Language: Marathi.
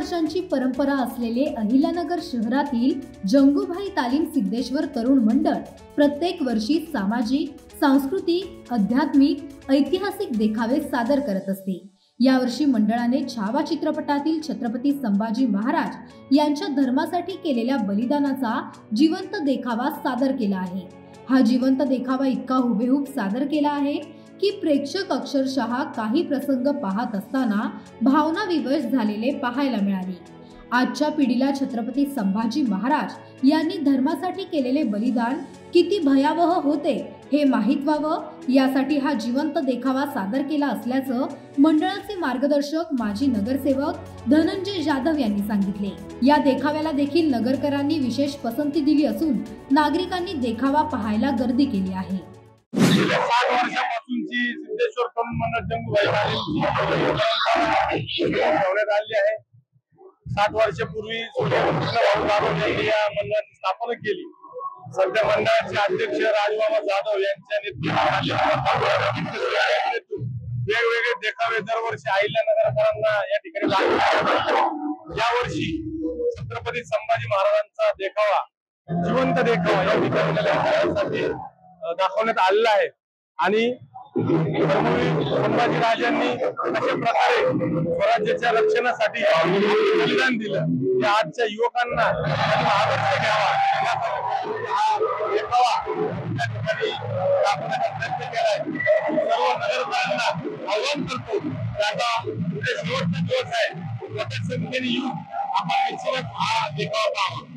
वर्षांची परंपरा असलेले अहिल्यानगर शहरातील जंगूभाई तालीम सिद्धेश्वर तरुण मंडळ प्रत्येक वर्षी सामाजिक, सांस्कृतिक, आध्यात्मिक, ऐतिहासिक देखावे सादर करत असते। यावर्षी मंडळाने छावा चित्रपटातील छत्रपती संभाजी महाराज यांच्या धर्मासाठी केलेल्या बलिदानाचा जिवंत देखावा सादर केला आहे। हा जिवंत देखावा इतका हुबेहूब सादर केला आहे की प्रेक्षक अक्षरशः काही प्रसंग पाहत असताना भावनाविवश झालेले पाहायला मिळाले। आजच्या पिढीला छत्रपती संभाजी महाराज यांनी धर्मासाठी केलेले बलिदान किती भयावह होते हे माहीत व्हावं यासाठी हा जिवंत देखावा सादर केला असल्याचं मंडळाचे मार्गदर्शक माजी नगरसेवक धनंजय जाधव यांनी सांगितले। या देखाव्याला देखील नगरकरांनी विशेष पसंती दिली असून नागरिकांनी देखावा पाहायला गर्दी केली आहे। 7 वर्षापासूनची सिद्धेश्वर तरुण मंडळ जंगूभाई ठेवण्यात आली आहे। 7 वर्षापूर्वी यांनी या मंडळाची स्थापना केली। सध्या मंडळाचे अध्यक्ष राजबाबा जाधव यांच्या नेतृत्वाखाली वेगवेगळे देखावे दरवर्षी अहिल्यानगरकरांना या ठिकाणी दाखवतात। यावर्षी छत्रपती संभाजी महाराजांचा देखावा, जिवंत देखावा या ठिकाणी दाखवण्यात आलेला आहे आणि संभाजी राजांनी कशा प्रकारे स्वराज्याच्या रक्षणासाठी बलिदान दिलं ते आजच्या युवकांना आदर्श घ्यावा हा देखावा त्या ठिकाणी दाखवण्याचा प्रयत्न केलाय। सर्व नगरकरांना आवाहन करतो की आता शेवटचा दिवस आहे, प्रत्येक संख्येने येऊन आपण निश्चितच हा देखावा पाहावा।